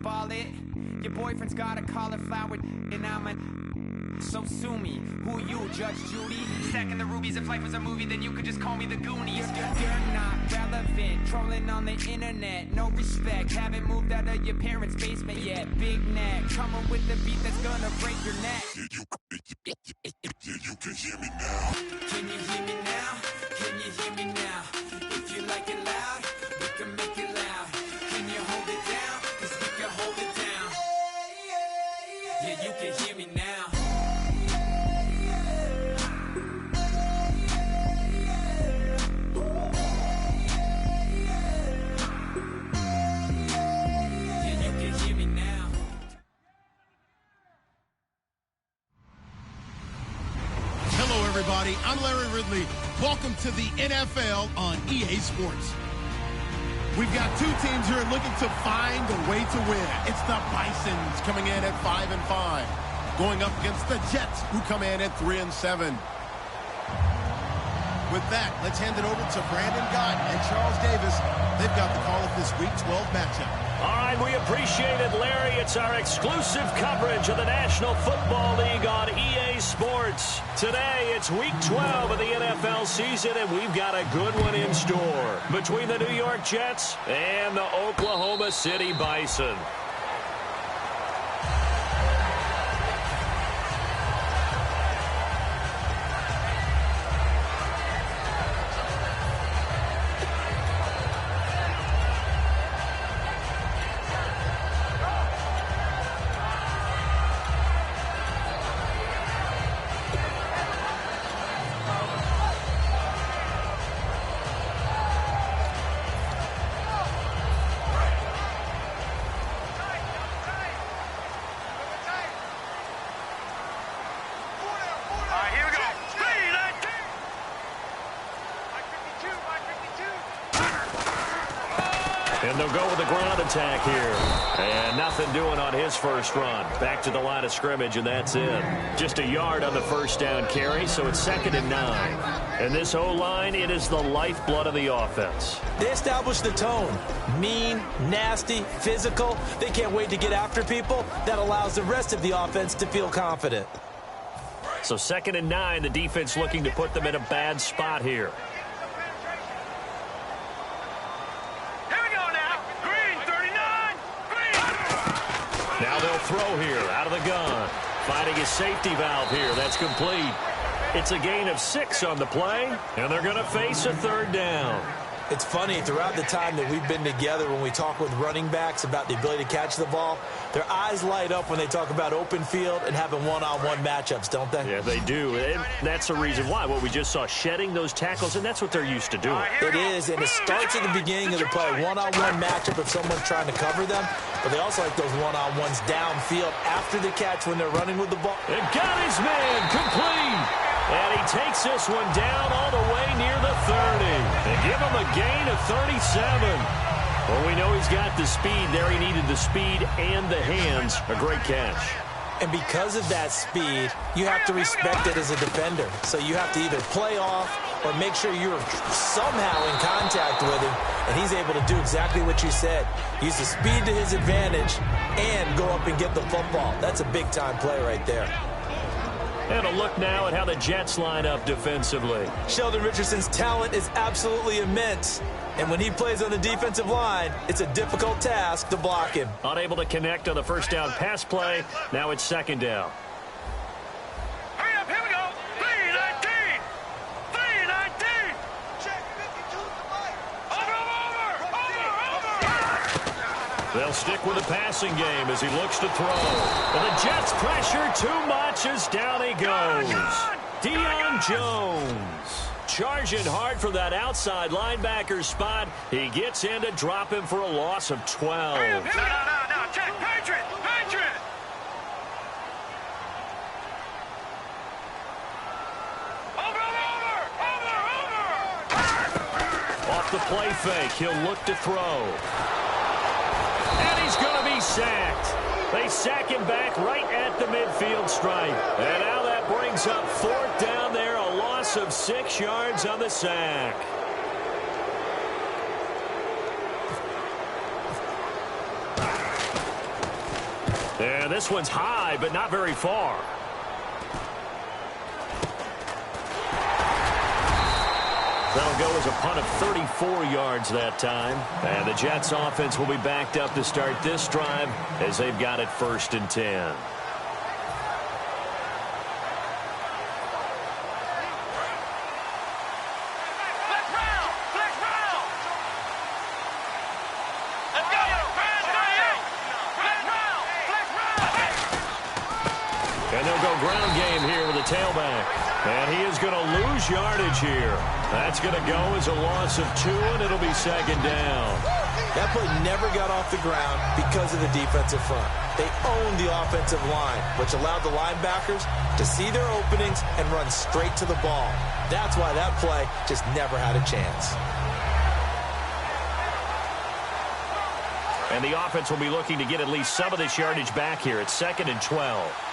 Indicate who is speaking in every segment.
Speaker 1: ball it. Your boyfriend's got a cauliflower and I'm a... So sue me, who you, Judge Judy? Stacking the rubies, if life was a movie, then you could just call me the Goonies. You're not relevant, trolling on the internet, no respect. Haven't moved out of your parents' basement yet. Big neck, coming with the beat that's gonna break your neck.
Speaker 2: Yeah, you can hear me now.
Speaker 1: Can you hear me now? Can you hear me now? If you like it loud, we can make it loud. Can you hold it down? Cause we can hold it down. Yeah, you can hear me now.
Speaker 3: Everybody, I'm Larry Ridley. Welcome to the NFL on EA Sports. We've got two teams here looking to find a way to win. It's the Bisons coming in at 5-5, going up against the Jets, who come in at 3-7. With that, let's hand it over to Brandon Gott and Charles Davis. They've got the call of this Week 12 matchup.
Speaker 4: All right, we appreciate it, Larry. It's our exclusive coverage of the National Football League on EA Sports. Today, it's Week 12 of the NFL season, and we've got a good one in store between the New York Jets and the Oklahoma City Bison. And they'll go with the ground attack here. And nothing doing on his first run. Back to the line of scrimmage, and that's it. Just a yard on the first down carry, so it's 2nd and 9. And this O-line, it is the lifeblood of the offense.
Speaker 5: They established the tone. Mean, nasty, physical. They can't wait to get after people. That allows the rest of the offense to feel confident.
Speaker 4: So 2nd and 9, the defense looking to put them in a bad spot here. Now they'll throw here out of the gun. Finding his safety valve here. That's complete. It's a gain of 6 on the play, and they're going to face a 3rd down.
Speaker 5: It's funny, throughout the time that we've been together, when we talk with running backs about the ability to catch the ball, their eyes light up when they talk about open field and having one-on-one matchups, don't they?
Speaker 4: Yeah, they do. And that's the reason why. What we just saw, shedding those tackles, and that's what they're used to doing.
Speaker 5: It is, and it starts at the beginning of the play. One-on-one matchup if someone's trying to cover them, but they also like those one-on-ones downfield after the catch when they're running with the ball.
Speaker 4: And got his man complete. And he takes this one down all the way near the 30. They give him a gain of 37. Well, we know he's got the speed there. He needed the speed and the hands. A great catch.
Speaker 5: And because of that speed, you have to respect it as a defender. So you have to either play off or make sure you're somehow in contact with him. And he's able to do exactly what you said. Use the speed to his advantage and go up and get the football. That's a big-time play right there.
Speaker 4: And a look now at how the Jets line up defensively.
Speaker 5: Sheldon Richardson's talent is absolutely immense. And when he plays on the defensive line, it's a difficult task to block him.
Speaker 4: Unable to connect on the first down pass play. Now it's 2nd down.
Speaker 6: Hurry up, here we go. 3-19. 3-19. Check 52 to the right. Over.
Speaker 4: They'll stick with the passing game as he looks to throw. And the Jets pressure too much as down he goes. Deion Jones. Charging hard for that outside linebacker spot. He gets in to drop him for a loss of 12.
Speaker 6: No, check. Patriot. Over.
Speaker 4: Off the play fake, he'll look to throw. And he's going to be sacked. They sack him back right at the midfield stripe. And now that brings up 4th down there, a loss of 6 yards on the sack. And this one's high, but not very far. That'll go as a punt of 34 yards that time. And the Jets offense will be backed up to start this drive as they've got it 1st and 10. And they'll go ground game here with a tailback. And he is going to lose yardage here. That's going to go as a loss of 2, and it'll be 2nd down.
Speaker 5: That play never got off the ground because of the defensive front. They owned the offensive line, which allowed the linebackers to see their openings and run straight to the ball. That's why that play just never had a chance.
Speaker 4: And the offense will be looking to get at least some of this yardage back here. It's 2nd and 12.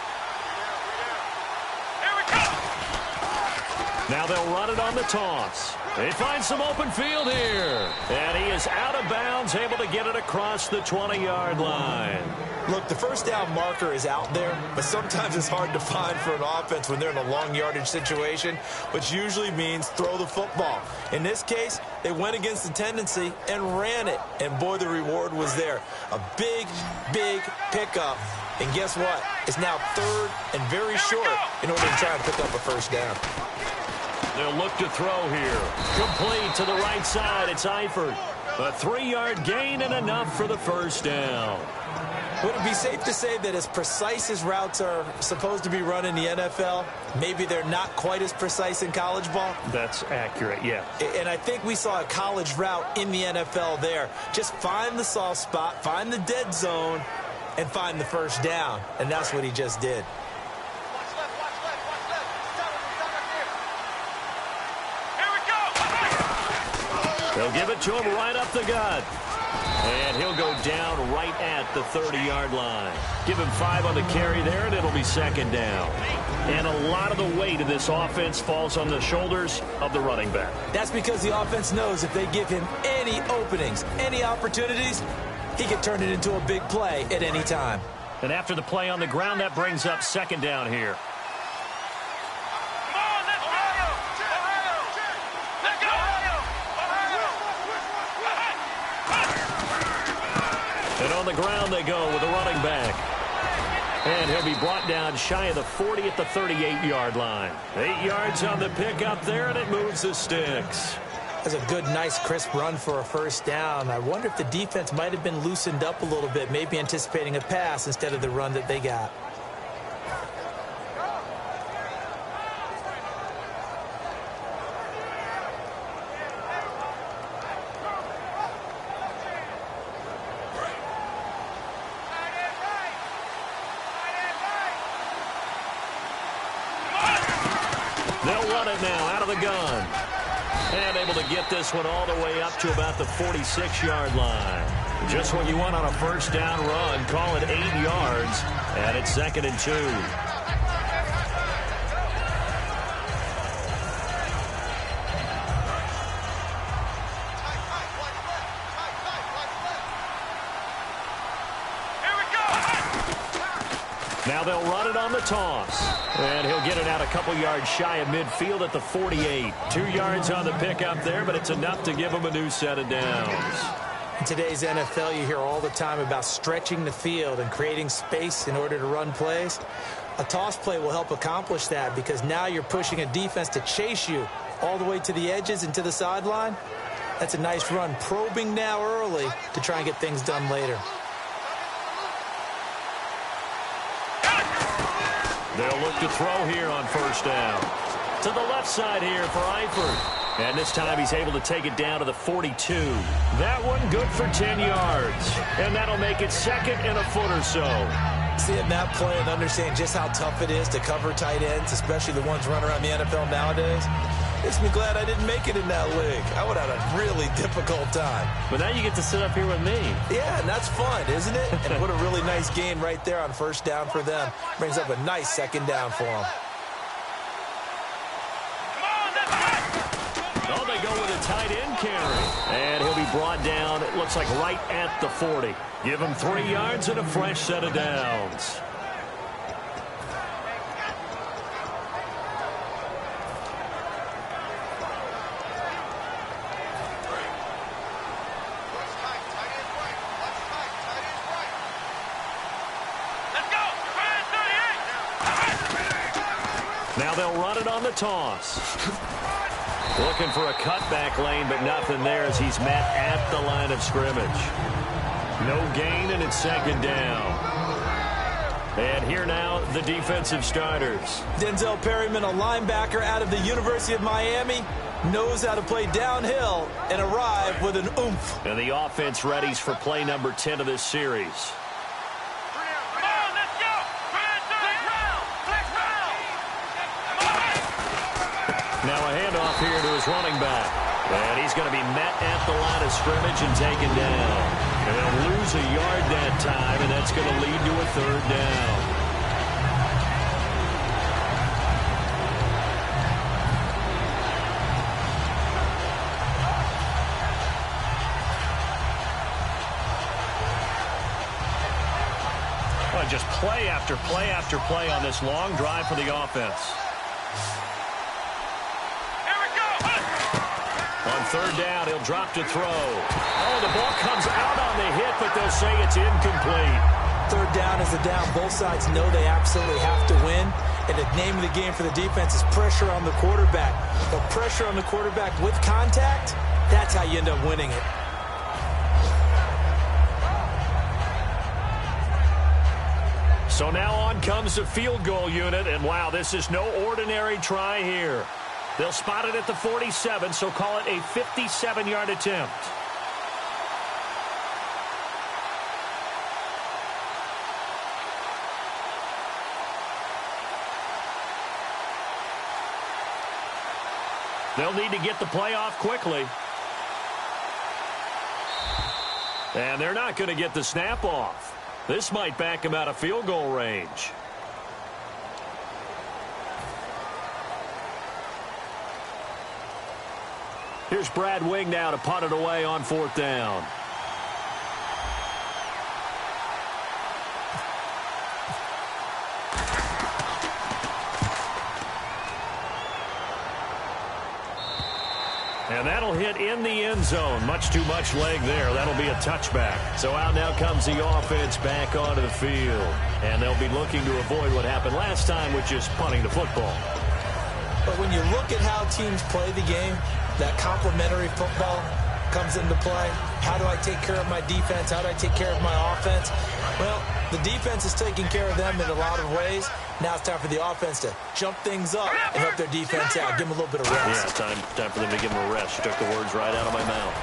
Speaker 4: Now they'll run it on the toss. They find some open field here. And he is out of bounds, able to get it across the 20-yard line.
Speaker 5: Look, the first down marker is out there, but sometimes it's hard to find for an offense when they're in a long yardage situation, which usually means throw the football. In this case, they went against the tendency and ran it. And boy, the reward was there. A big, big pickup. And guess what? It's now 3rd and very short in order to try and pick up a first down.
Speaker 4: They'll look to throw here. Complete to the right side. It's Eifert. A 3-yard gain and enough for the first down.
Speaker 5: Would it be safe to say that as precise as routes are supposed to be run in the NFL, maybe they're not quite as precise in college ball?
Speaker 4: That's accurate, yeah.
Speaker 5: And I think we saw a college route in the NFL there. Just find the soft spot, find the dead zone, and find the first down. And that's what he just did.
Speaker 4: They'll give it to him right up the gut. And he'll go down right at the 30-yard line. Give him 5 on the carry there, and it'll be 2nd down. And a lot of the weight of this offense falls on the shoulders of the running back.
Speaker 5: That's because the offense knows if they give him any openings, any opportunities, he can turn it into a big play at any time.
Speaker 4: And after the play on the ground, that brings up 2nd down here. And on the ground they go with a running back. And he'll be brought down shy of the 40 at the 38-yard line. 8 yards on the pickup there, and it moves the sticks.
Speaker 5: That's a good, nice, crisp run for a first down. I wonder if the defense might have been loosened up a little bit, maybe anticipating a pass instead of the run that they got.
Speaker 4: They'll run it now out of the gun. And able to get this one all the way up to about the 46-yard line. Just what you want on a first down run. Call it 8 yards. And it's 2nd and 2. Now they'll run it on the toss. And he'll get it out a couple yards shy of midfield at the 48. 2 yards on the pickup there, but it's enough to give him a new set of downs.
Speaker 5: In today's NFL, you hear all the time about stretching the field and creating space in order to run plays. A toss play will help accomplish that because now you're pushing a defense to chase you all the way to the edges and to the sideline. That's a nice run, probing now early to try and get things done later.
Speaker 4: They'll look to throw here on first down. To the left side here for Eifert. And this time he's able to take it down to the 42. That one good for 10 yards. And that'll make it 2nd and a foot or so.
Speaker 5: Seeing that play and understanding just how tough it is to cover tight ends, especially the ones running around the NFL nowadays, makes me glad I didn't make it in that league. I would have had a really difficult time.
Speaker 4: But now you get to sit up here with me.
Speaker 5: Yeah, and that's fun, isn't it? And what a really nice gain right there on first down for them. Brings up a nice 2nd down for them.
Speaker 4: Oh, they go with a tight end carry. And he'll be brought down, it looks like right at the 40. Give him 3 yards and a fresh set of downs. Now they'll run it on the toss. Looking for a cutback lane, but nothing there as he's met at the line of scrimmage. No gain, and it's second down. And here now, the defensive starters.
Speaker 5: Denzel Perryman, a linebacker out of the University of Miami, knows how to play downhill and arrive with an oomph.
Speaker 4: And the offense readies for play number 10 of this series. Now a handoff here to his running back. And he's going to be met at the line of scrimmage and taken down. And they'll lose a yard that time, and that's going to lead to a third down. Well, just play after play after play on this long drive for the offense. On third down, he'll drop to throw. Oh, the ball comes out on the hit, but they'll say it's incomplete.
Speaker 5: Third down is a down. Both sides know they absolutely have to win. And the name of the game for the defense is pressure on the quarterback. But pressure on the quarterback with contact, that's how you end up winning it.
Speaker 4: So now on comes the field goal unit. And, wow, this is no ordinary try here. They'll spot it at the 47, so call it a 57-yard attempt. They'll need to get the play off quickly. And they're not going to get the snap off. This might back them out of field goal range. Here's Brad Wing now to punt it away on fourth down. And that'll hit in the end zone. Much too much leg there. That'll be a touchback. So out now comes the offense back onto the field. And they'll be looking to avoid what happened last time, which is punting the football.
Speaker 5: But when you look at how teams play the game, that complementary football comes into play. How do I take care of my defense? How do I take care of my offense? Well, the defense is taking care of them in a lot of ways. Now it's time for the offense to jump things up and help their defense out. Give them a little bit of rest.
Speaker 4: Yeah, time for them to give them a rest. You took the words right out of my mouth.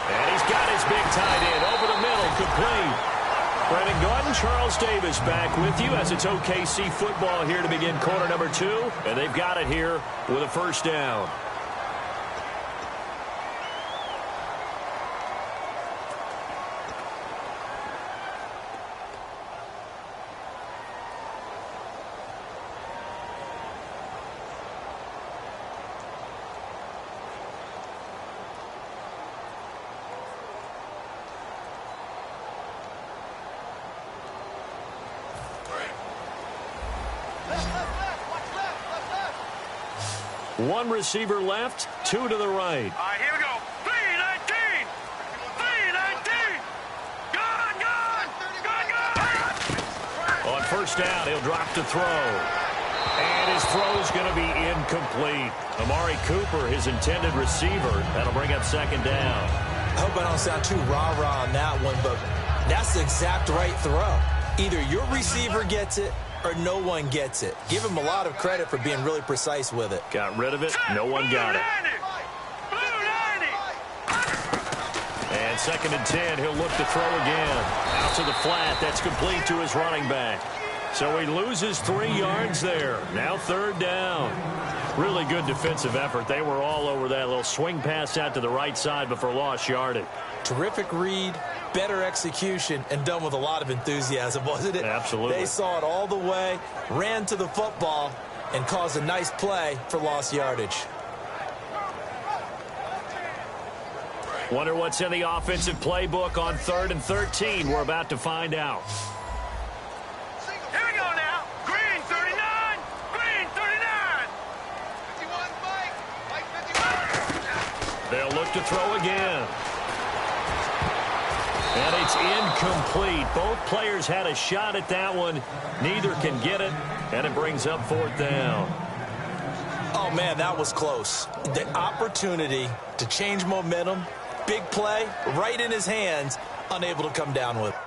Speaker 4: And he's got his big tight end over the middle, complete. Brandon Gordon, Charles Davis back with you as it's OKC football here to begin quarter number 2. And they've got it here with a first down. One receiver left, 2 to the right.
Speaker 6: All right, here we go. 3-19. 3-19. Gone.
Speaker 4: On first down, he'll drop to throw. And his throw's going to be incomplete. Amari Cooper, his intended receiver. That'll bring up second down.
Speaker 5: I hope I don't sound too rah-rah on that one, but that's the exact right throw. Either your receiver gets it or no one gets it. Give him a lot of credit for being really precise with it.
Speaker 4: Got rid of it. No one got it. And second and 10. He'll look to throw again. Out to the flat. That's complete to his running back. So he loses 3 yards there. Now third down. Really good defensive effort. They were all over that little swing pass out to the right side before lost yardage.
Speaker 5: Terrific read, better execution, and done with a lot of enthusiasm, wasn't it?
Speaker 4: Absolutely.
Speaker 5: They saw it all the way, ran to the football, and caused a nice play for lost yardage.
Speaker 4: Wonder what's in the offensive playbook on 3rd and 13. We're about to find out.
Speaker 6: Here we go now. Green 39. Green 39. 51, Mike. Mike 51.
Speaker 4: They'll look to throw again. And it's incomplete. Both players had a shot at that one. Neither can get it, and it brings up 4th down.
Speaker 5: Oh, man, that was close. The opportunity to change momentum, big play, right in his hands, unable to come down with it.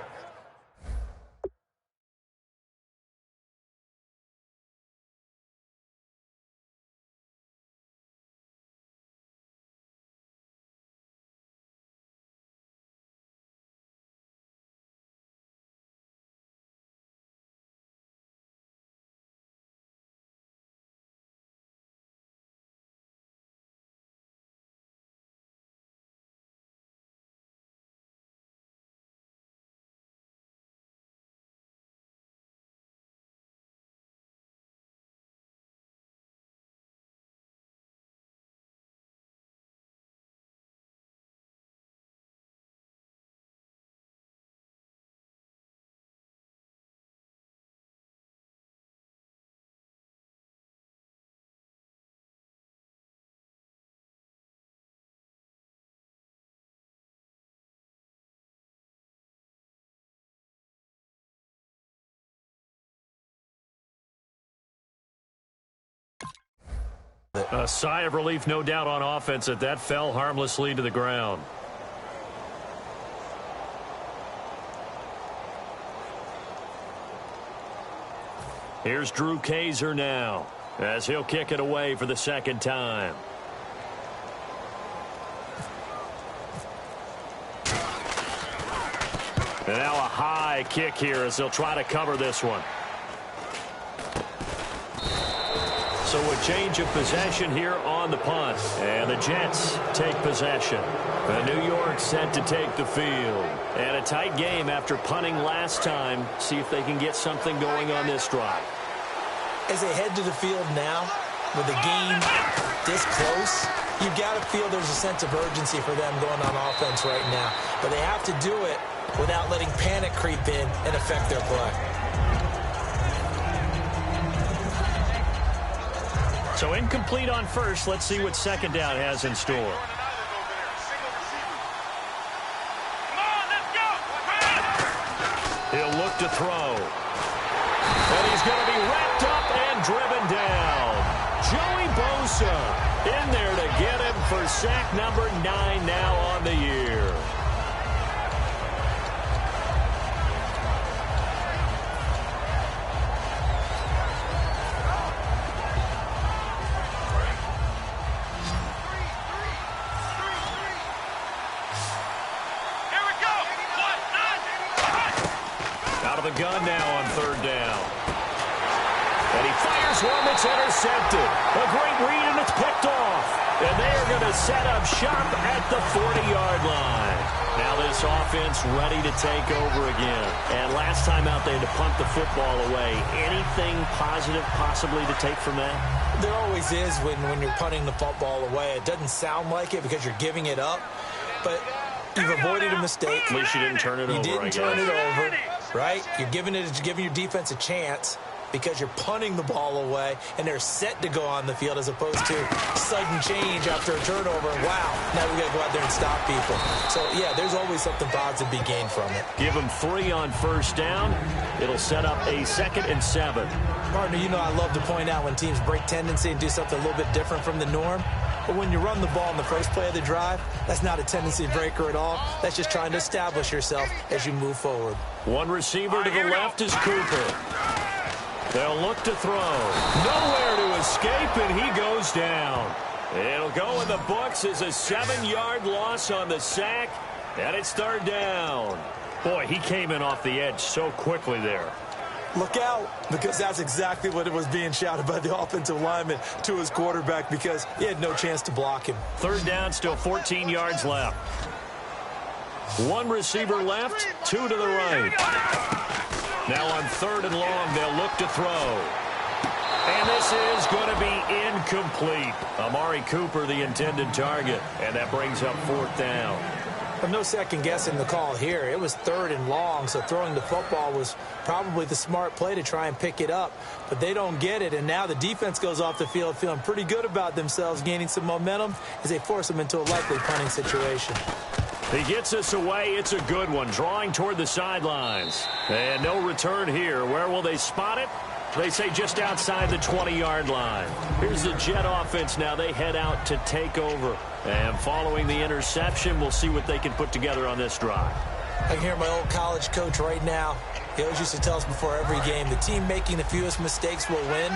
Speaker 4: A sigh of relief, no doubt, on offense that that fell harmlessly to the ground. Here's Drew Kaiser now, as he'll kick it away for the 2nd time. And now a high kick here as they'll try to cover this one. So a change of possession here on the punt. And the Jets take possession. And New York set to take the field. And a tight game after punting last time. See if they can get something going on this drive.
Speaker 5: As they head to the field now, with the game this close, you've got to feel there's a sense of urgency for them going on offense right now. But they have to do it without letting panic creep in and affect their play.
Speaker 4: So incomplete on first. Let's see what 2nd down has in store.
Speaker 6: Come on, let's go.
Speaker 4: He'll look to throw. And he's going to be wrapped up and driven down. Joey Bosa in there to get him for sack number 9 now on the year. The gun now on 3rd down. And he fires one that's intercepted. A great read, and it's picked off. And they are going to set up shop at the 40-yard line. Now this offense ready to take over again. And last time out, they had to punt the football away. Anything positive possibly to take from that?
Speaker 5: There always is when you're punting the football away. It doesn't sound like it because you're giving it up. But you've avoided a mistake.
Speaker 4: At least you didn't turn it over.
Speaker 5: You didn't turn it over. Right? You're giving your defense a chance because you're punting the ball away, and they're set to go on the field as opposed to sudden change after a turnover. Wow, now we got to go out there and stop people. So, yeah, there's always something positive to be gained from it.
Speaker 4: Give them 3 on 1st down. It'll set up a 2nd and 7.
Speaker 5: Partner, you know I love to point out when teams break tendency and do something a little bit different from the norm. But when you run the ball in the first play of the drive, that's not a tendency breaker at all. That's just trying to establish yourself as you move forward.
Speaker 4: One receiver to the left is Cooper. They'll look to throw. Nowhere to escape, and he goes down. It'll go in the books as a 7-yard loss on the sack, and it's 3rd down. Boy, he came in off the edge so quickly there.
Speaker 5: Look out, because that's exactly what it was being shouted by the offensive lineman to his quarterback because he had no chance to block him.
Speaker 4: 3rd down, still 14 yards left. One receiver left, 2 to the right. Now on 3rd and long, they'll look to throw. And this is going to be incomplete. Amari Cooper, the intended target. And that brings up 4th down.
Speaker 5: But no second guessing the call here. It was 3rd and long, so throwing the football was probably the smart play to try and pick it up. But they don't get it, and now the defense goes off the field feeling pretty good about themselves, gaining some momentum as they force them into a likely punting situation.
Speaker 4: He gets us away. It's a good one, drawing toward the sidelines. And no return here. Where will they spot it? They say just outside the 20-yard line. Here's the Jet offense now. They head out to take over. And following the interception, we'll see what they can put together on this drive.
Speaker 5: I can hear my old college coach right now. He always used to tell us before every game, the team making the fewest mistakes will win.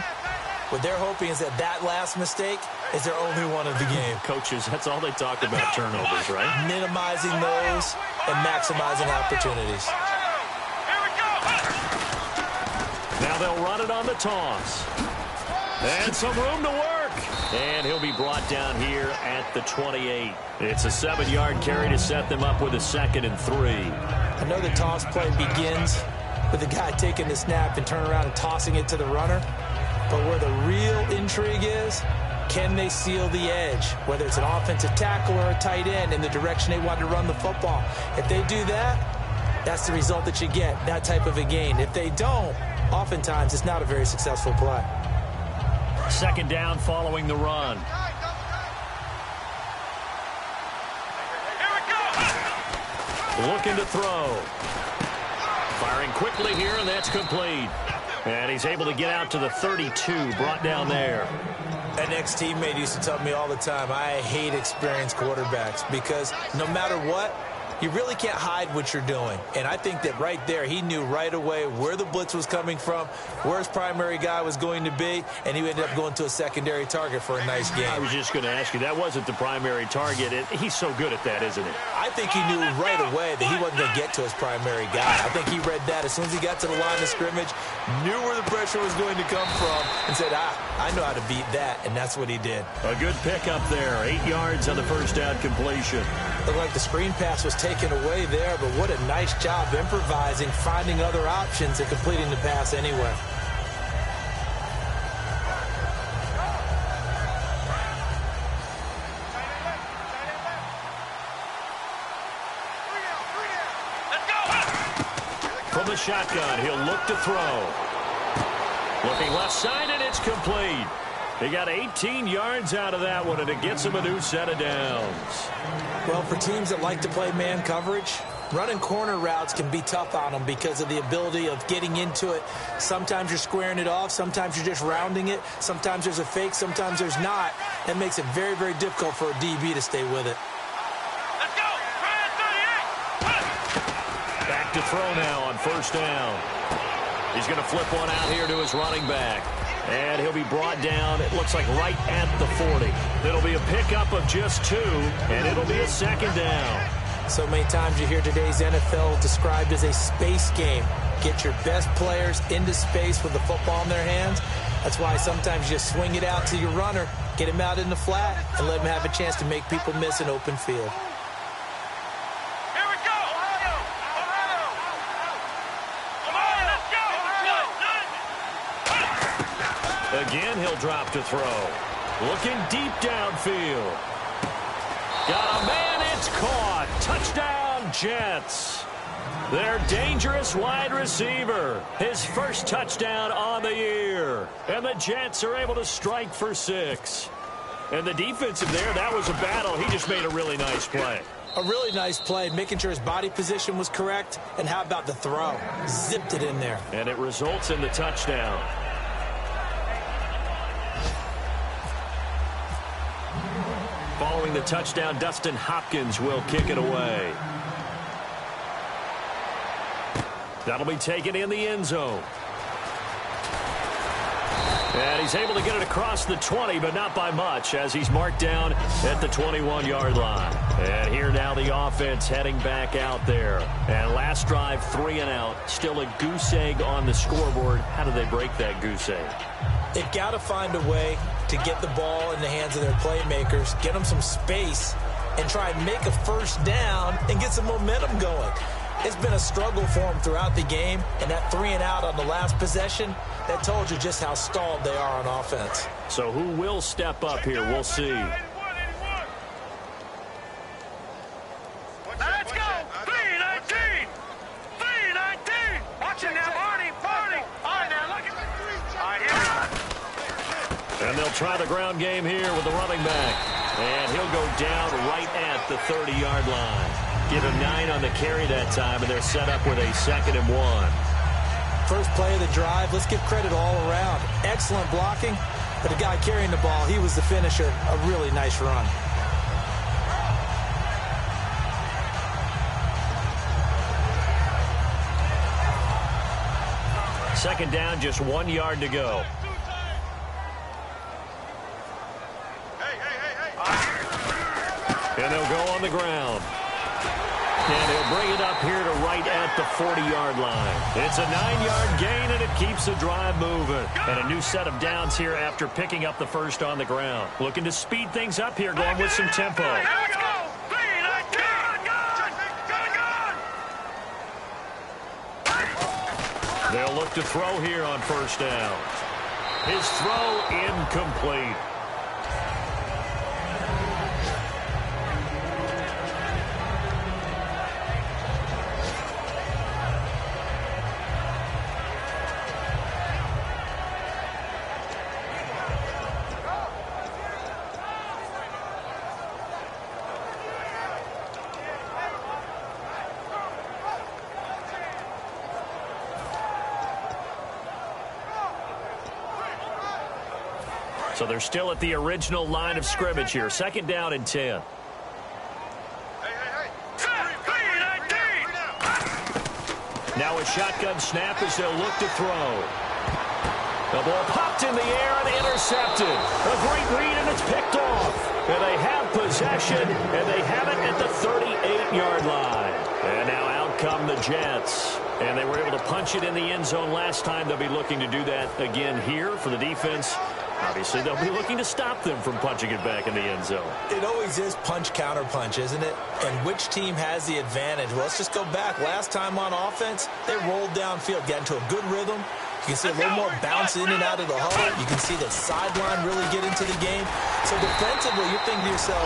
Speaker 5: What they're hoping is that last mistake is their only one of the game.
Speaker 4: Coaches, that's all they talk about, turnovers, right?
Speaker 5: Minimizing those and maximizing opportunities.
Speaker 4: Now they'll run it on the toss. And some room to work. And he'll be brought down here at the 28. It's a 7-yard carry to set them up with a 2nd and 3.
Speaker 5: I know the toss play begins with the guy taking the snap and turning around and tossing it to the runner. But where the real intrigue is, can they seal the edge? Whether it's an offensive tackle or a tight end in the direction they want to run the football. If they do that, that's the result that you get, that type of a gain. If they don't, oftentimes it's not a very successful play.
Speaker 4: 2nd down following the run. Looking to throw. Firing quickly here, and that's complete. And he's able to get out to the 32, brought down there.
Speaker 5: An ex-teammate used to tell me all the time, I hate experienced quarterbacks because no matter what, you really can't hide what you're doing. And I think that right there, he knew right away where the blitz was coming from, where his primary guy was going to be, and he ended up going to a secondary target for a nice game.
Speaker 4: I was just going to ask you, that wasn't the primary target. He's so good at that, isn't he?
Speaker 5: I think he knew right away that he wasn't going to get to his primary guy. I think he read that as soon as he got to the line of scrimmage, knew where the pressure was going to come from, and said, I know how to beat that, and that's what he did.
Speaker 4: A good pickup there, 8 yards on the 1st down completion.
Speaker 5: Looked like the screen pass was taken away there, but what a nice job improvising, finding other options, and completing the pass anyway.
Speaker 4: From the shotgun, he'll look to throw. Looking left side, and it's complete. He got 18 yards out of that one, and it gets him a new set of downs.
Speaker 5: Well, for teams that like to play man coverage, running corner routes can be tough on them because of the ability of getting into it. Sometimes you're squaring it off. Sometimes you're just rounding it. Sometimes there's a fake. Sometimes there's not. That makes it very, very difficult for a DB to stay with it.
Speaker 6: Let's go!
Speaker 4: Back to throw now on 1st down. He's going to flip one out here to his running back. And he'll be brought down, it looks like right at the 40. It'll be a pickup of just 2, and it'll be a 2nd down.
Speaker 5: So many times you hear today's NFL described as a space game. Get your best players into space with the football in their hands. That's why sometimes you swing it out to your runner, get him out in the flat, and let him have a chance to make people miss an open field.
Speaker 4: Again, he'll drop to throw. Looking deep downfield. Got a man, it's caught. Touchdown, Jets. Their dangerous wide receiver. His first touchdown on the year. And the Jets are able to strike for 6. And the defensive there, that was a battle. He just made a really nice play.
Speaker 5: A really nice play, making sure his body position was correct. And how about the throw? Zipped it in there.
Speaker 4: And it results in the touchdown. Following the touchdown, Dustin Hopkins will kick it away. That'll be taken in the end zone. And he's able to get it across the 20, but not by much, as he's marked down at the 21-yard line. And here now the offense heading back out there. And last drive, 3 and out. Still a goose egg on the scoreboard. How do they break that goose egg?
Speaker 5: They've got to find a way to get the ball in the hands of their playmakers, get them some space, and try and make a 1st down and get some momentum going. It's been a struggle for them throughout the game, and that 3-and-out on the last possession, that told you just how stalled they are on offense.
Speaker 4: So who will step up here? We'll see.
Speaker 6: Let's go! 3-19! 3-19! Watch it now, Barney! Barney! All right, now, look at me! All right, here we go.
Speaker 4: And they'll try the ground game here with the running back. And he'll go down right at the 30-yard line. Give him 9 on the carry that time, and they're set up with a 2nd and 1.
Speaker 5: First play of the drive, let's give credit all around. Excellent blocking, but the guy carrying the ball, he was the finisher. A really nice run.
Speaker 4: Second down, just 1 yard to go. And they'll go on the ground. And he'll bring it up here to right at the 40-yard line. It's a 9-yard gain, and it keeps the drive moving. And a new set of downs here after picking up the first on the ground. Looking to speed things up here, going with some tempo.
Speaker 6: Let's go! 3-19!
Speaker 4: They'll look to throw here on first down. His throw incomplete. So they're still at the original line of scrimmage here. Second down and 10. Now a shotgun snap as they'll look to throw. The ball popped in the air and intercepted. A great read, and it's picked off. And they have possession, and they have it at the 38-yard line. And now out come the Jets. And they were able to punch it in the end zone last time. They'll be looking to do that again here for the defense. Obviously, they'll be looking to stop them from punching it back in the end zone.
Speaker 5: It always is punch-counter-punch, isn't it? And which team has the advantage? Well, let's just go back. Last time on offense, they rolled downfield, got into a good rhythm. You can see a little more bounce in and out of the huddle. You can see the sideline really get into the game. So defensively, you're thinking to yourself,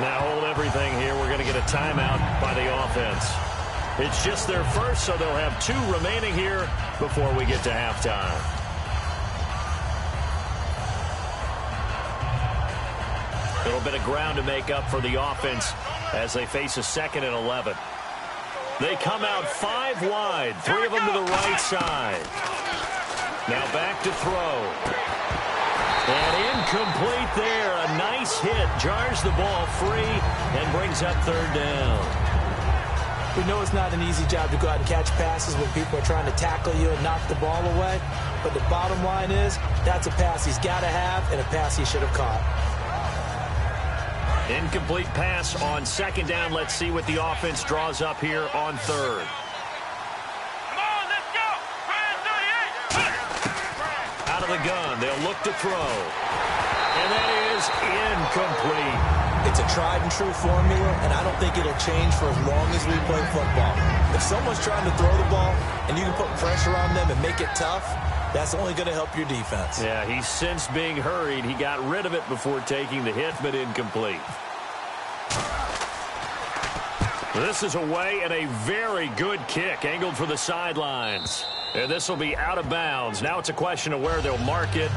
Speaker 4: now hold everything here. We're going to get a timeout by the offense. It's just their first, so they'll have 2 remaining here before we get to halftime. A little bit of ground to make up for the offense as they face a 2nd and 11. They come out 5 wide, 3 of them to the right side. Now back to throw. And incomplete there. A nice hit. Jars the ball free and brings up 3rd down.
Speaker 5: we know it's not an easy job to go out and catch passes when people are trying to tackle you and knock the ball away. But the bottom line is that's a pass he's got to have and a pass he should have caught.
Speaker 4: Incomplete pass on 2nd down. Let's see what the offense draws up here on 3rd.
Speaker 6: Come on, let's go.
Speaker 4: Out of the gun, they'll look to throw. And that is incomplete.
Speaker 5: It's a tried and true formula, and I don't think it'll change for as long as we play football. If someone's trying to throw the ball and you can put pressure on them and make it tough, that's only going to help your defense.
Speaker 4: Yeah, he's since being hurried. He got rid of it before taking the hit, but incomplete. This is away and a very good kick, angled for the sidelines. And this will be out of bounds. Now it's a question of where they'll mark it.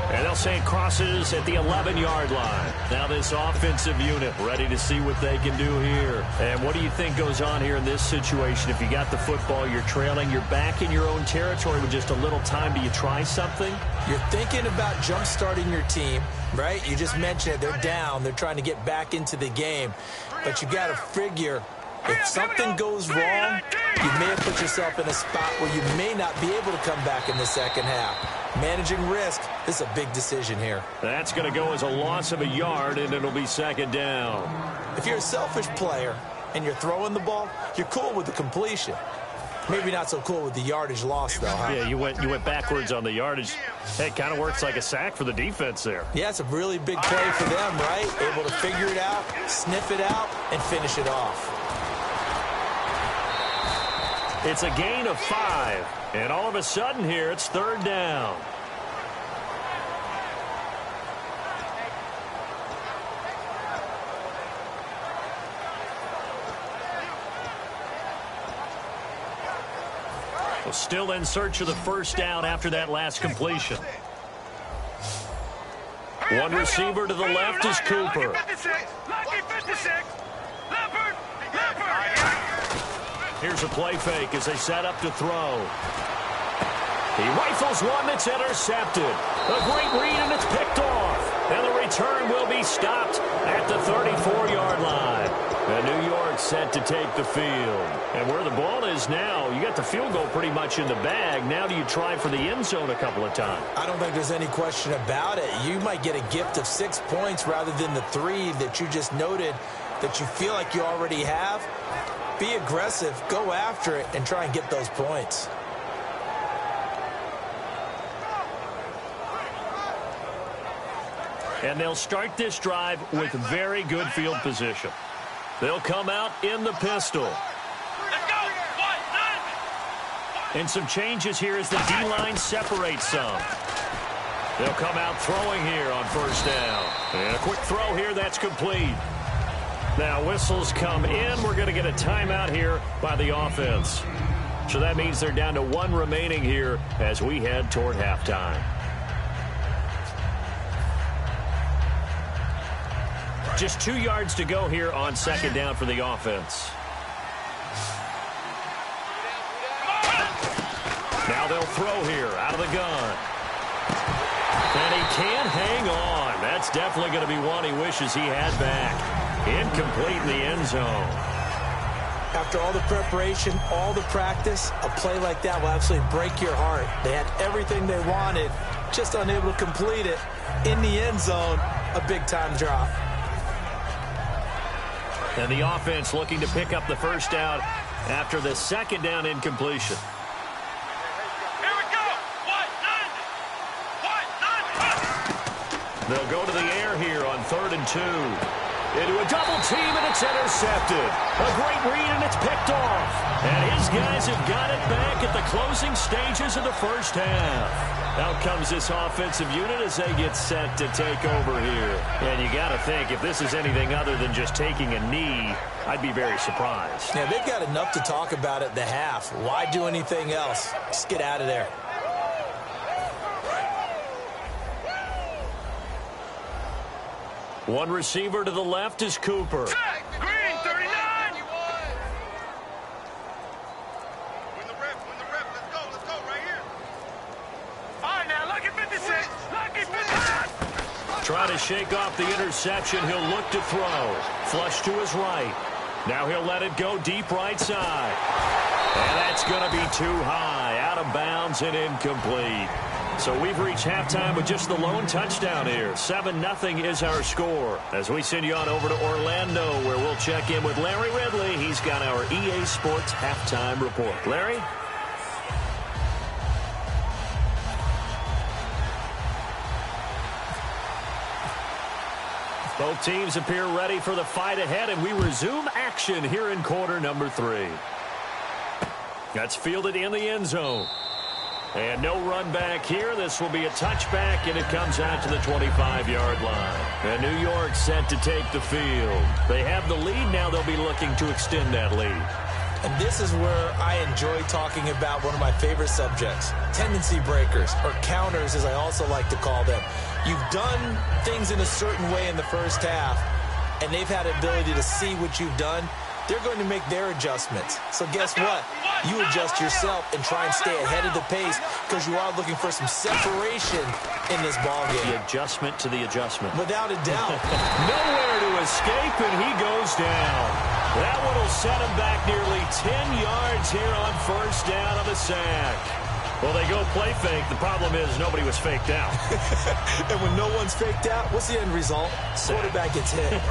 Speaker 4: And they'll say it crosses at the 11-yard line. Now this offensive unit ready to see what they can do here. And what do you think goes on here in this situation? If you got the football, you're trailing, you're back in your own territory with just a little time. Do you try something?
Speaker 5: You're thinking about jump-starting your team, right? You just mentioned it. They're down. They're trying to get back into the game. But you got to figure if something goes wrong, you may have put yourself in a spot where you may not be able to come back in the second half. Managing risk, this is a big decision here.
Speaker 4: That's going to go as a loss of a yard, and it'll be 2nd down.
Speaker 5: If you're a selfish player and you're throwing the ball, you're cool with the completion. Maybe not so cool with the yardage loss, though, huh?
Speaker 4: Yeah, you went backwards on the yardage. Hey, it kind of works like a sack for the defense there.
Speaker 5: Yeah, it's a really big play for them, right? Able to figure it out, sniff it out, and finish it off.
Speaker 4: It's a gain of 5. And all of a sudden here, it's 3rd down. Well, still in search of the 1st down after that last completion. One receiver to the left is Cooper. Here's a play fake as they set up to throw. He rifles one that's intercepted. A great read, and it's picked off. And the return will be stopped at the 34-yard line. And New York set to take the field. And where the ball is now, you got the field goal pretty much in the bag. Now do you try for the end zone a couple of times?
Speaker 5: I don't think there's any question about it. You might get a gift of 6 points rather than the 3 that you just noted that you feel like you already have. Be aggressive, go after it, and try and get those points.
Speaker 4: And they'll start this drive with very good field position. They'll come out in the pistol. And some changes here as the D-line separates some. They'll come out throwing here on 1st down. And a quick throw here, that's complete. Now whistles come in. We're going to get a timeout here by the offense. So that means they're down to 1 remaining here as we head toward halftime. Just 2 yards to go here on 2nd down for the offense. Now they'll throw here out of the gun. And he can't hang on. That's definitely going to be one he wishes he had back. Incomplete in the end zone.
Speaker 5: After all the preparation, all the practice, a play like that will absolutely break your heart. They had everything they wanted, just unable to complete it. In the end zone, a big-time drop.
Speaker 4: And the offense looking to pick up the 1st down after the 2nd down incompletion.
Speaker 6: Here we go.
Speaker 4: They'll go to the air here on 3rd and 2. Into a double team, and it's intercepted. A great read, and it's picked off. And his guys have got it back at the closing stages of the 1st half. Out comes this offensive unit as they get set to take over here. And you got to think, if this is anything other than just taking a knee, I'd be very surprised.
Speaker 5: Yeah, they've got enough to talk about at the half. Why do anything else? Just get out of there.
Speaker 4: One receiver to the left is Cooper.
Speaker 6: Green, 39. Win the rep, let's go right here. All right, now, lucky 56, lucky 56.
Speaker 4: Try to shake off the interception. He'll look to throw. Flush to his right. Now he'll let it go deep right side. And that's going to be too high. Out of bounds and incomplete. So we've reached halftime with just the lone touchdown here. 7-0 is our score. As we send you on over to Orlando, where we'll check in with Larry Ridley. He's got our EA Sports halftime report. Larry? Both teams appear ready for the fight ahead, and we resume action here in quarter number 3. That's fielded in the end zone. And no run back here. This will be a touchback, and it comes out to the 25-yard line. And New York set to take the field. They have the lead. Now they'll be looking to extend that lead.
Speaker 5: And this is where I enjoy talking about one of my favorite subjects, tendency breakers, or counters as I also like to call them. You've done things in a certain way in the 1st half, and they've had the ability to see what you've done. They're going to make their adjustments. So guess what? You adjust yourself and try and stay ahead of the pace because you are looking for some separation in this ballgame.
Speaker 4: The adjustment to the adjustment.
Speaker 5: Without a doubt.
Speaker 4: Nowhere to escape, and he goes down. That one will set him back nearly 10 yards here on 1st down on the sack. Well, they go play fake. The problem is nobody was faked out.
Speaker 5: And when no one's faked out, what's the end result? Quarterback gets hit.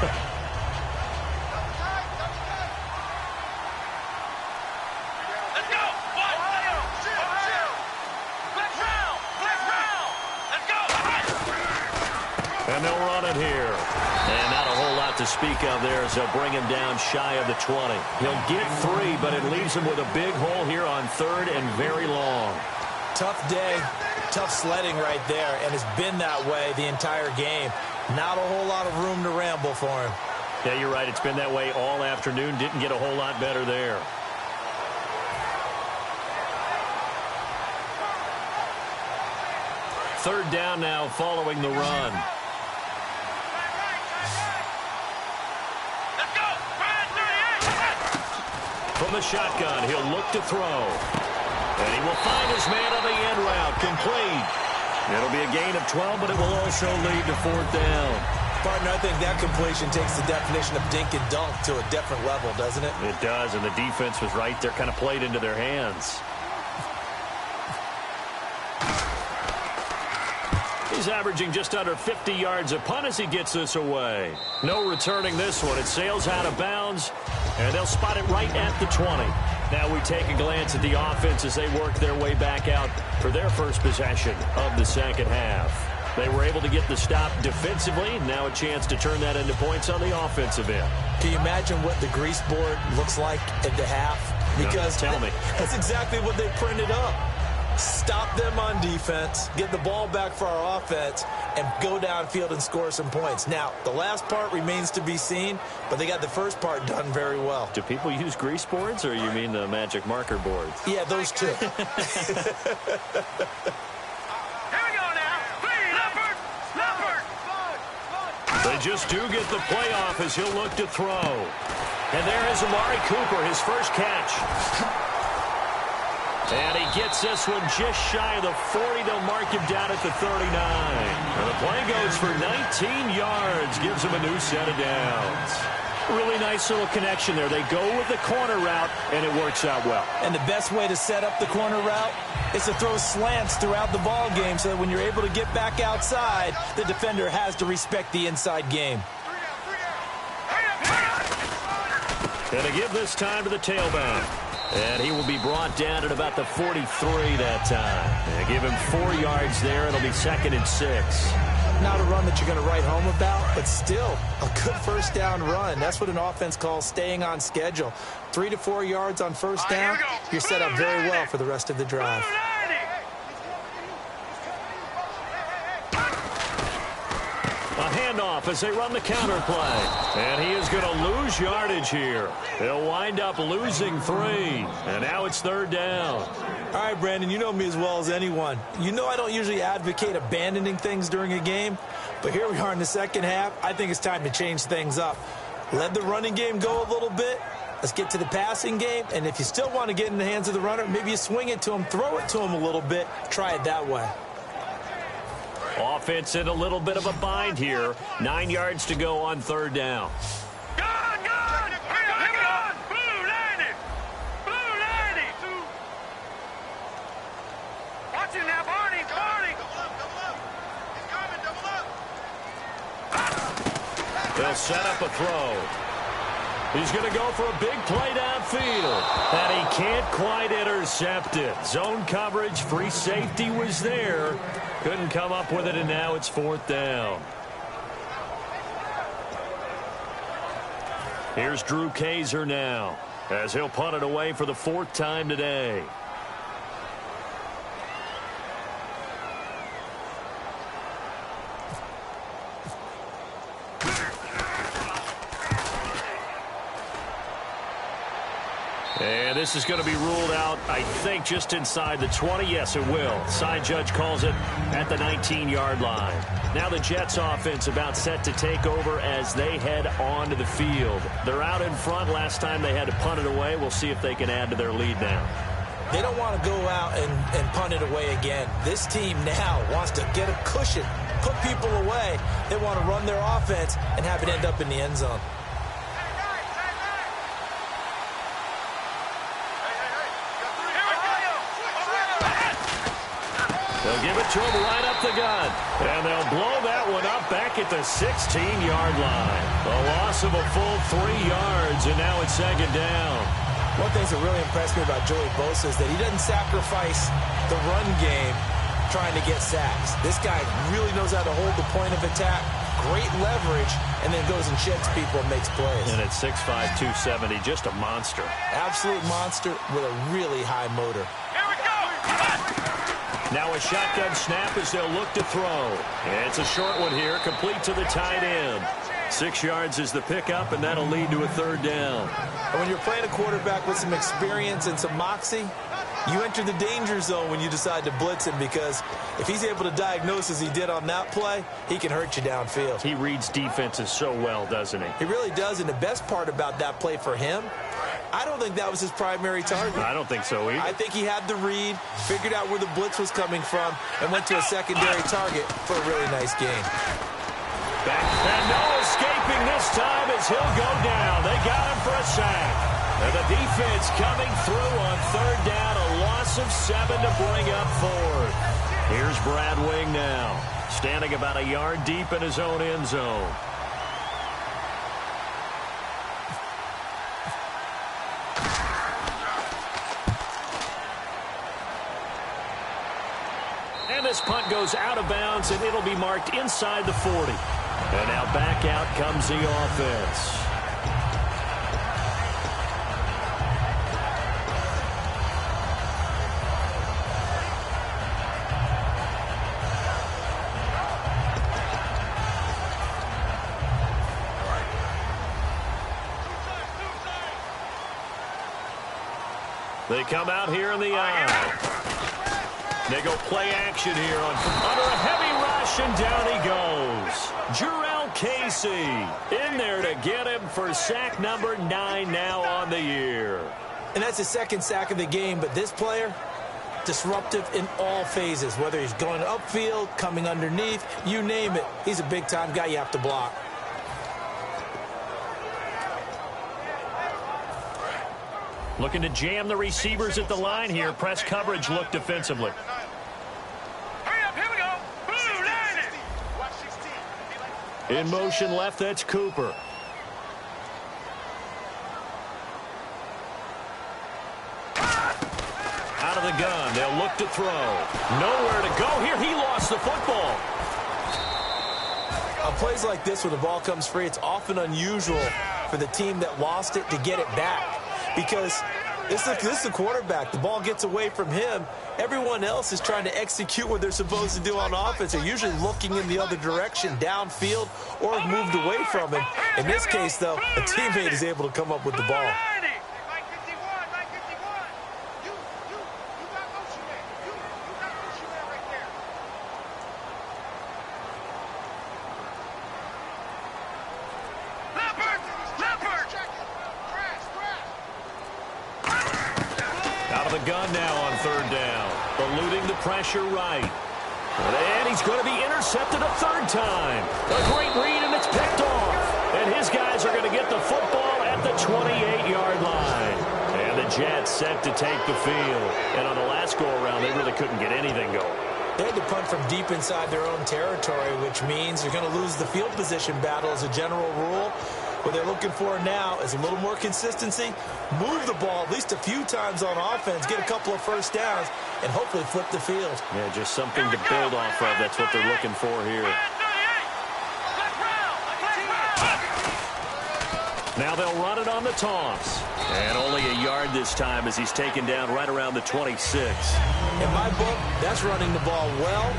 Speaker 4: to speak of there as they'll bring him down shy of the 20. He'll get 3, but it leaves him with a big hole here on 3rd and very long.
Speaker 5: Tough day, tough sledding right there, and it's been that way the entire game. Not a whole lot of room to ramble for him.
Speaker 4: Yeah, you're right. It's been that way all afternoon. Didn't get a whole lot better there. Third down now following the run. From the shotgun, he'll look to throw. And he will find his man on the end route. Complete. It'll be a gain of 12, but it will also lead to 4th down.
Speaker 5: Partner, I think that completion takes the definition of dink and dunk to a different level, doesn't it?
Speaker 4: It does, and the defense was right there, kind of played into their hands. He's averaging just under 50 yards a punt as he gets this away. No returning this one. It sails out of bounds, and they'll spot it right at the 20. Now we take a glance at the offense as they work their way back out for their first possession of the second half. They were able to get the stop defensively. Now a chance to turn that into points on the offensive end.
Speaker 5: Can you imagine what the grease board looks like at the half? Because
Speaker 4: no, tell me.
Speaker 5: That's exactly what they printed up. Stop them on defense, get the ball back for our offense, and go downfield and score some points. Now, the last part remains to be seen, but they got the first part done very well.
Speaker 4: Do people use grease boards, or you mean the magic marker boards?
Speaker 5: Yeah, those two.
Speaker 4: They just do get the playoff as he'll look to throw. And there is Amari Cooper, his first catch. And he gets this one just shy of the 40. They'll mark him down at the 39. And the play goes for 19 yards. Gives him a new set of downs. Really nice little connection there. They go with the corner route, and it works out well.
Speaker 5: And the best way to set up the corner route is to throw slants throughout the ball game so that when you're able to get back outside, the defender has to respect the inside game.
Speaker 4: And to give this time to the tailback. And he will be brought down at about the 43 that time. And give him 4 yards there. It'll be 2nd and 6.
Speaker 5: Not a run that you're going to write home about, but still a good first down run. That's what an offense calls staying on schedule. 3 to 4 yards on first down, you're set up very well for the rest of the drive.
Speaker 4: A handoff as they run the counter play. And he is going to lose yardage here. He'll wind up losing 3. And now it's 3rd down.
Speaker 5: All right, Brandon, you know me as well as anyone. You know I don't usually advocate abandoning things during a game, but here we are in the second half. I think it's time to change things up. Let the running game go a little bit. Let's get to the passing game, and if you still want to get in the hands of the runner, maybe you swing it to him, throw it to him a little bit, try it that way.
Speaker 4: Offense in a little bit of a bind here. 9 yards to go on 3rd down. They'll set up a throw. He's going to go for a big play downfield. And he can't quite intercept it. Zone coverage, free safety was there. Couldn't come up with it, and now it's 4th down. Here's Drew Kaiser now, as he'll punt it away for the 4th time today. And this is going to be ruled out, I think, just inside the 20. Yes, it will. Side judge calls it at the 19-yard line. Now the Jets offense about set to take over as they head onto the field. They're out in front. Last time they had to punt it away. We'll see if they can add to their lead now.
Speaker 5: They don't want to go out and punt it away again. This team now wants to get a cushion, put people away. They want to run their offense and have it end up in the end zone.
Speaker 4: They'll give it to him right up the gut. And they'll blow that one up back at the 16-yard line. A loss of a full 3 yards, and now it's 2nd down.
Speaker 5: One thing that really impressed me about Joey Bosa is that he doesn't sacrifice the run game trying to get sacks. This guy really knows how to hold the point of attack, great leverage, and then goes and sheds people and makes plays.
Speaker 4: And at 6'5", 270, just a monster.
Speaker 5: Absolute monster with a really high motor.
Speaker 6: Here we go.
Speaker 4: Now a shotgun snap as they'll look to throw. It's a short one here, complete to the tight end. 6 yards is the pickup, and that'll lead to a third down.
Speaker 5: And when you're playing a quarterback with some experience and some moxie, you enter the danger zone when you decide to blitz him, because if he's able to diagnose as he did on that play, he can hurt you downfield.
Speaker 4: He reads defenses so well, doesn't he?
Speaker 5: He really does, and the best part about that play for him, I don't think that was his primary target.
Speaker 4: I don't think so either.
Speaker 5: I think he had the read, figured out where the blitz was coming from, and went to a secondary target for a really nice gain.
Speaker 4: And no escaping this time as he'll go down. They got him for a sack. And the defense coming through on third down, a loss of 7 to bring up fourth. Here's Brad Wing now, standing about a yard deep in his own end zone. And this punt goes out of bounds, and it'll be marked inside the 40. And now back out comes the offense. They come out here in the aisle. They go play action here under a heavy rush, and down he goes. Jarrell Casey in there to get him for sack number 9 now on the year.
Speaker 5: And that's his second sack of the game, but this player, disruptive in all phases, whether he's going upfield, coming underneath, you name it. He's a big-time guy you have to block.
Speaker 4: Looking to jam the receivers at the line here. Press coverage look defensively.
Speaker 6: Hurry up, here we go. Blue, 90.
Speaker 4: In motion left, that's Cooper. Out of the gun, they'll look to throw. Nowhere to go here. He lost the football.
Speaker 5: On plays like this where the ball comes free, it's often unusual for the team that lost it to get it back. Because this is the quarterback. The ball gets away from him. Everyone else is trying to execute what they're supposed to do on offense. They're usually looking in the other direction, downfield, or have moved away from him. In this case, though, a teammate is able to come up with the ball.
Speaker 4: Gun now on third down. Eluding the pressure right. And he's going to be intercepted a third time. A great read, and it's picked off. And his guys are going to get the football at the 28-yard line. And the Jets set to take the field. And on the last go-around, they really couldn't get anything going.
Speaker 5: They had to punt from deep inside their own territory, which means you're going to lose the field position battle as a general rule. What they're looking for now is a little more consistency, move the ball at least a few times on offense, get a couple of first downs, and hopefully flip the field.
Speaker 4: Yeah, just something to build off of. That's what they're looking for here. Now they'll run it on the toss. And only a yard this time as he's taken down right around the 26.
Speaker 5: In my book, that's running the ball well,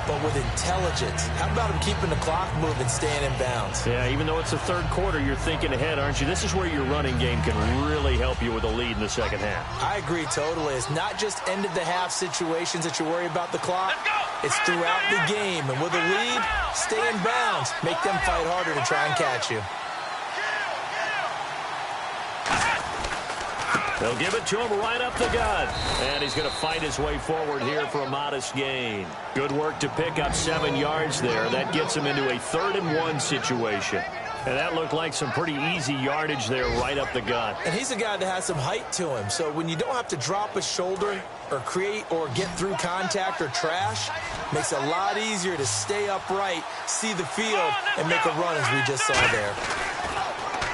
Speaker 5: but with intelligence. How about him keeping the clock moving, staying in bounds?
Speaker 4: Yeah, even though it's the third quarter, you're thinking ahead, aren't you? This is where your running game can really help you with a lead in the second half.
Speaker 5: I agree totally. It's not just end-of-the-half situations that you worry about the clock. It's throughout the game. And with a lead, stay in bounds. Make them fight harder to try and catch you.
Speaker 4: They'll give it to him right up the gut. And he's going to fight his way forward here for a modest gain. Good work to pick up 7 yards there. That gets him into a 3rd-and-1 situation. And that looked like some pretty easy yardage there right up the gut.
Speaker 5: And he's a guy that has some height to him. So when you don't have to drop a shoulder or create or get through contact or trash, makes it a lot easier to stay upright, see the field, and make a run as we just saw there.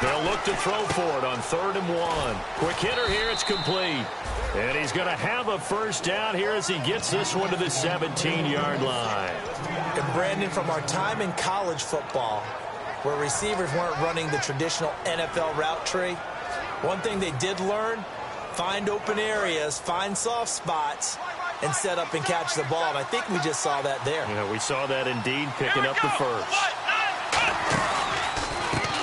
Speaker 4: They'll look to throw for it on 3rd and 1. Quick hitter here. It's complete. And he's going to have a first down here as he gets this one to the 17-yard line.
Speaker 5: And Brandon, from our time in college football, where receivers weren't running the traditional NFL route tree, one thing they did learn, find open areas, find soft spots, and set up and catch the ball. And I think we just saw that there.
Speaker 4: Yeah, we saw that indeed, picking up the first.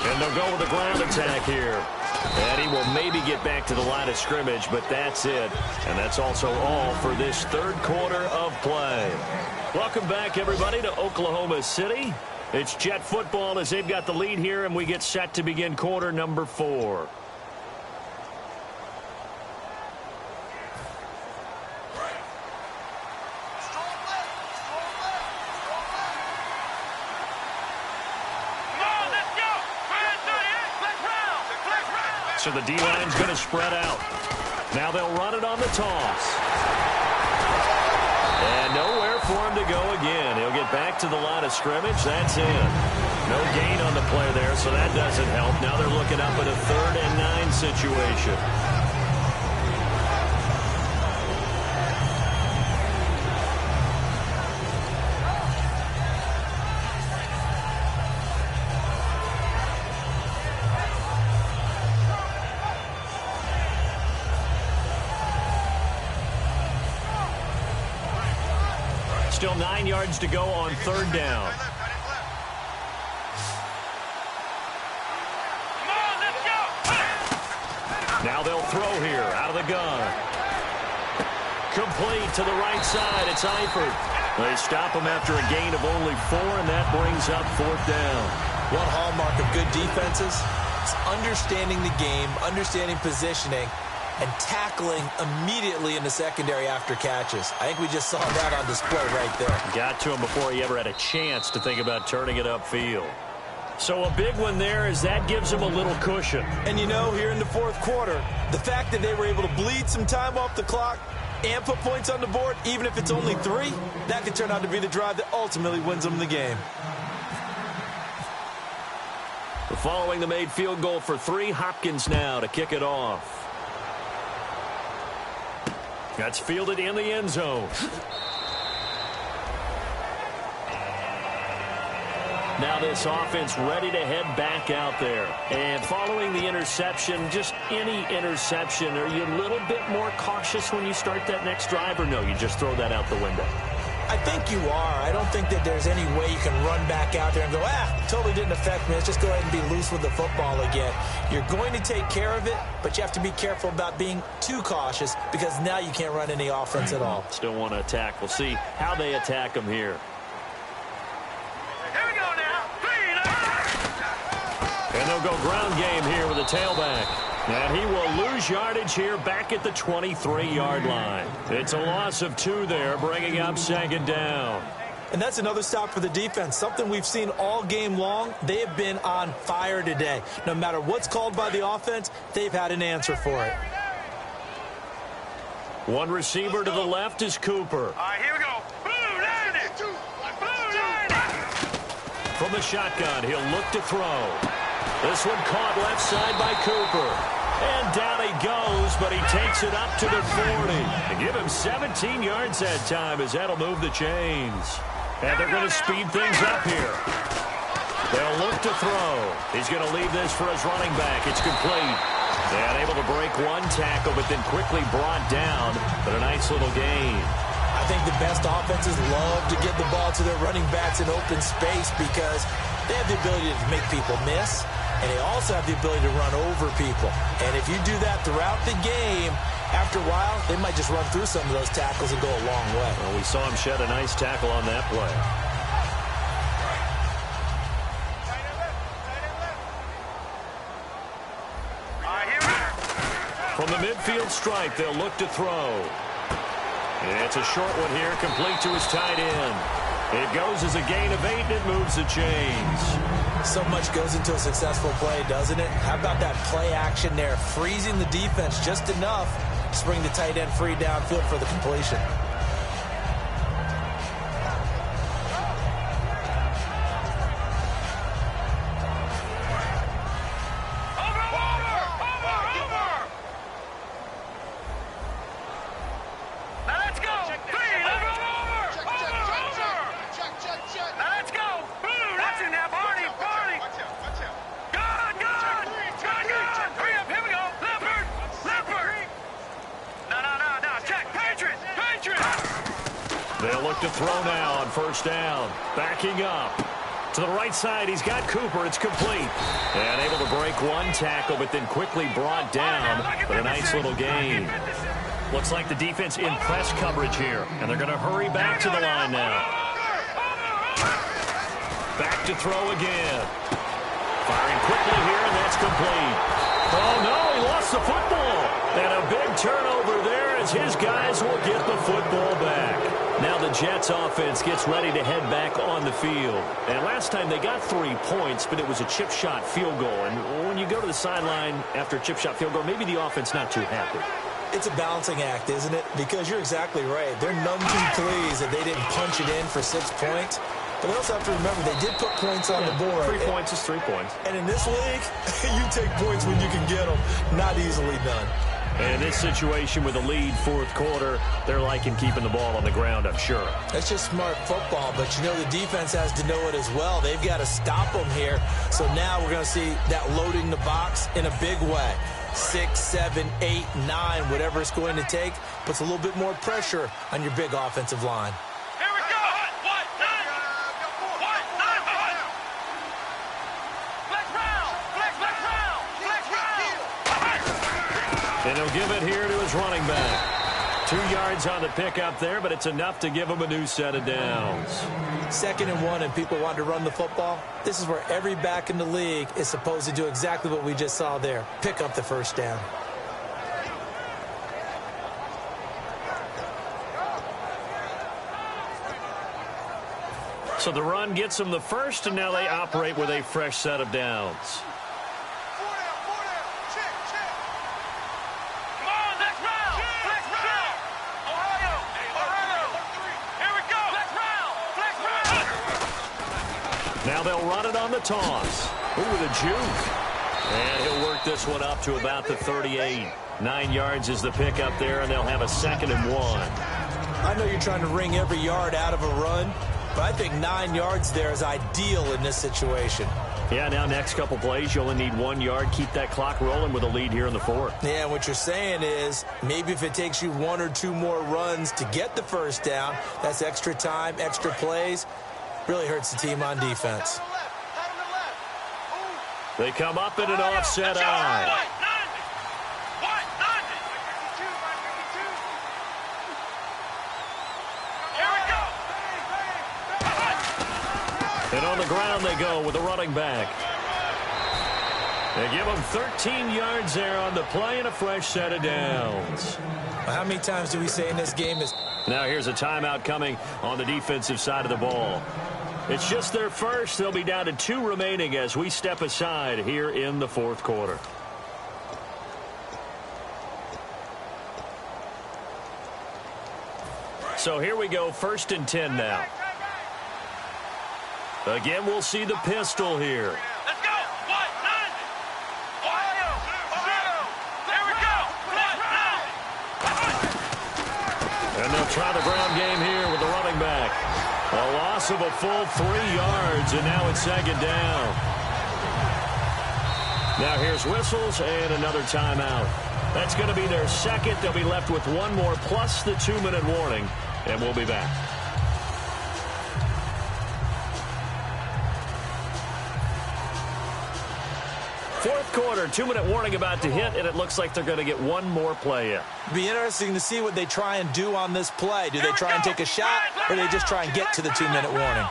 Speaker 4: And they'll go with a ground attack here. And he will maybe get back to the line of scrimmage, but that's it. And that's also all for this 3rd quarter of play. Welcome back, everybody, to Oklahoma City. It's Jet football as they've got the lead here, and we get set to begin quarter number 4. So the D-line's going to spread out. Now they'll run it on the toss. And nowhere for him to go again. He'll get back to the line of scrimmage. That's in. No gain on the play there, so that doesn't help. Now they're looking up at a 3rd and 9 situation. Still 9 yards to go on 3rd down. Now they'll throw here out of the gun. Complete to the right side. It's Eifert. They stop him after a gain of only 4, and that brings up 4th down.
Speaker 5: One hallmark of good defenses is understanding the game, understanding positioning, and tackling immediately in the secondary after catches. I think we just saw that on display right there.
Speaker 4: Got to him before he ever had a chance to think about turning it upfield. So a big one there as that gives him a little cushion.
Speaker 5: And you know, here in the 4th quarter, the fact that they were able to bleed some time off the clock and put points on the board, even if it's only 3, that could turn out to be the drive that ultimately wins them the game.
Speaker 4: Following the made field goal for 3, Hopkins now to kick it off. That's fielded in the end zone. Now this offense ready to head back out there. And following the interception, just any interception, are you a little bit more cautious when you start that next drive, or no, you just throw that out the window?
Speaker 5: I think you are. I don't think that there's any way you can run back out there and go, totally didn't affect me. Let's just go ahead and be loose with the football again. You're going to take care of it, but you have to be careful about being too cautious because now you can't run any offense at all.
Speaker 4: Still want to attack. We'll see how they attack them here.
Speaker 6: Here we go now.
Speaker 4: And they'll go ground game here with a tailback. And he will lose yardage here back at the 23-yard line. It's a loss of 2 there, bringing up 2nd down.
Speaker 5: And that's another stop for the defense, something we've seen all game long. They have been on fire today. No matter what's called by the offense, they've had an answer for it.
Speaker 4: One receiver to the left is Cooper.
Speaker 6: All right, here we go. Blue 90. Blue 90.
Speaker 4: From the shotgun, he'll look to throw. This one caught left side by Cooper. And down he goes, but he takes it up to the 40. And give him 17 yards that time as that'll move the chains. And they're going to speed things up here. They'll look to throw. He's going to leave this for his running back. It's complete. And able to break 1 tackle, but then quickly brought down. But a nice little gain.
Speaker 5: I think the best offenses love to get the ball to their running backs in open space because they have the ability to make people miss. And they also have the ability to run over people. And if you do that throughout the game, after a while, they might just run through some of those tackles and go a long way.
Speaker 4: Well, we saw him shed a nice tackle on that play. From the midfield stripe, they'll look to throw. And it's a short one here, complete to his tight end. It goes as a gain of 8, and it moves the chains.
Speaker 5: So much goes into a successful play, doesn't it? How about that play action there, freezing the defense just enough to bring the tight end free downfield for the completion.
Speaker 4: look to throw now on first down. Backing up. To the right side, he's got Cooper. It's complete. And able to break one tackle, but then quickly brought down with a nice little gain. Looks like the defense in press coverage here. And they're going to hurry back to the line now. Back to throw again. Firing quickly here, and that's complete. Oh, no, he lost the football. And a big turnover there as his guys will get the football back. Now the Jets offense gets ready to head back on the field. And last time they got 3 points, but it was a chip shot field goal. And when you go to the sideline after a chip shot field goal, maybe the offense not too happy.
Speaker 5: It's a balancing act, isn't it? Because you're exactly right. They're none too pleased that they didn't punch it in for 6 points. But they also have to remember they did put points on the board.
Speaker 4: 3 points is 3 points.
Speaker 5: And in this league, you take points when you can get them. Not easily done.
Speaker 4: And in this situation with a lead fourth quarter, they're liking keeping the ball on the ground, I'm sure.
Speaker 5: That's just smart football, but you know the defense has to know it as well. They've got to stop them here. So now we're going to see that loading the box in a big way. 6, 7, 8, 9, whatever it's going to take, puts a little bit more pressure on your big offensive line.
Speaker 6: Here we go.
Speaker 4: And he'll give it here to his running back. 2 yards on the pickup there, but it's enough to give him a new set of downs.
Speaker 5: 2nd and 1, and people want to run the football. This is where every back in the league is supposed to do exactly what we just saw there. Pick up the first down.
Speaker 4: So the run gets them the first, and now they operate with a fresh set of downs. Now they'll run it on the toss. Ooh, with a juke. And he'll work this one up to about the 38. 9 yards is the pickup there, and they'll have a 2nd and 1.
Speaker 5: I know you're trying to wring every yard out of a run, but I think 9 yards there is ideal in this situation.
Speaker 4: Yeah, now next couple plays, you only need 1 yard. Keep that clock rolling with a lead here in the fourth.
Speaker 5: Yeah, what you're saying is maybe if it takes you 1 or 2 more runs to get the first down, that's extra time, extra plays. Really hurts the team on defense.
Speaker 4: They come up in an offset eye. And on the ground they go with the running back. They give him 13 yards there on the play and a fresh set of downs.
Speaker 5: How many times do we say in this game is...
Speaker 4: Now here's a timeout coming on the defensive side of the ball. It's just their first. They'll be down to 2 remaining as we step aside here in the fourth quarter. So here we go, 1st and 10 now. Again, we'll see the pistol here.
Speaker 6: Let's go. 1, 9. Ohio. There we go. 1, 9.
Speaker 4: And they'll try the ground game here with the running back. A loss of a full 3 yards, and now it's 2nd down. Now here's whistles and another timeout. That's going to be their 2nd. They'll be left with 1 more plus the 2-minute warning, and we'll be back. Fourth quarter, 2-minute warning about to hit, and it looks like they're going to get 1 more play in.
Speaker 5: Be interesting to see what they try and do on this play. Do they try and take a shot, or do they just try and get to the 2-minute warning?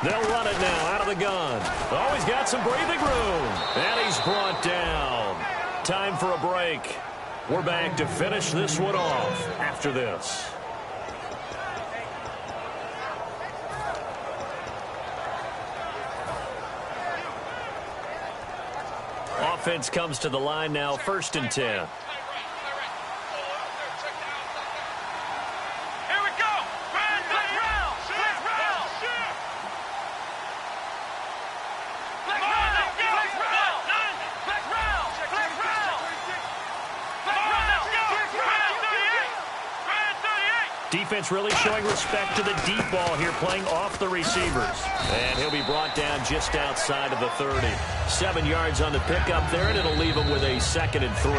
Speaker 4: They'll run it now out of the gun. Oh, he's got some breathing room. And he's brought down. Time for a break. We're back to finish this one off after this. Offense comes to the line now, 1st and 10. Defense really showing respect to the deep ball here, playing off the receivers. And he'll be brought down just outside of the 30. 7 yards on the pickup there, and it'll leave him with a 2nd and 3.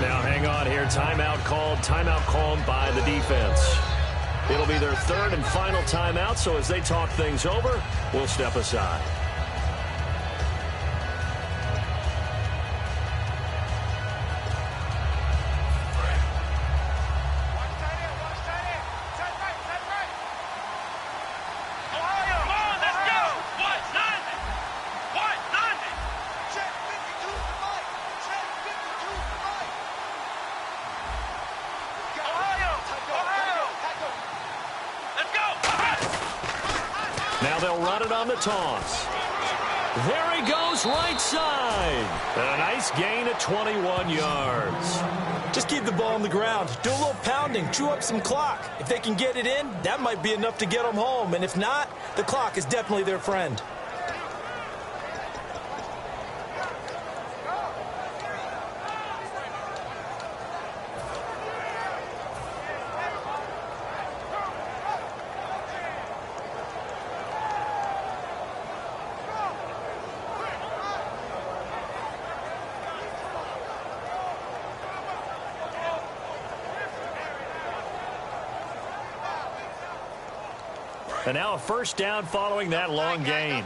Speaker 4: Now hang on here. Timeout called by the defense. It'll be their 3rd and final timeout, so as they talk things over, we'll step aside. Now they'll run it on the toss. There he goes, right side. A nice gain of 21 yards.
Speaker 5: Just keep the ball on the ground. Do a little pounding. Chew up some clock. If they can get it in, that might be enough to get them home. And if not, the clock is definitely their friend.
Speaker 4: And now a first down following that long gain.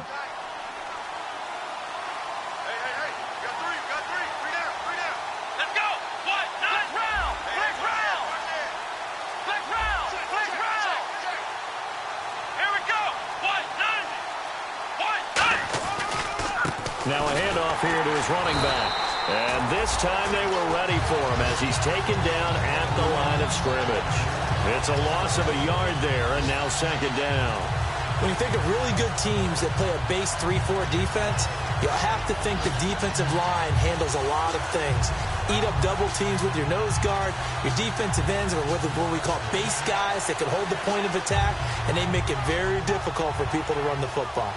Speaker 4: Now a handoff here to his running back. And this time they were ready for him as he's taken down at the line of scrimmage. It's a loss of a yard there, and now 2nd down.
Speaker 5: When you think of really good teams that play a base 3-4 defense, you'll have to think the defensive line handles a lot of things. Eat up double teams with your nose guard. Your defensive ends are what we call base guys that can hold the point of attack, and they make it very difficult for people to run the football.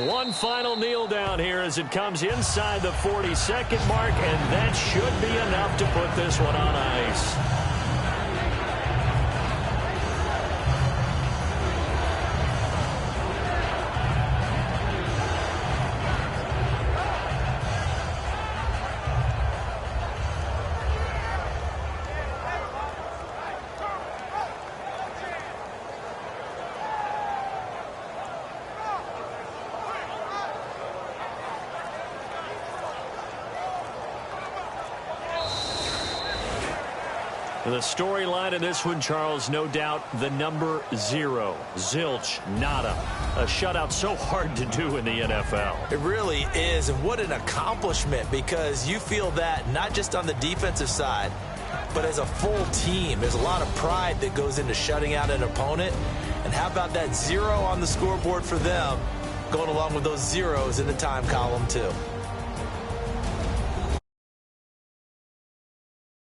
Speaker 4: One final kneel down here as it comes inside the 40-second mark, and that should be enough to put this one on ice. The storyline of this one, Charles, no doubt the number 0. Zilch, nada. A shutout so hard to do in the NFL.
Speaker 5: It really is, and what an accomplishment, because you feel that not just on the defensive side, but as a full team. There's a lot of pride that goes into shutting out an opponent. And how about that 0 on the scoreboard for them, going along with those zeros in the time column, too.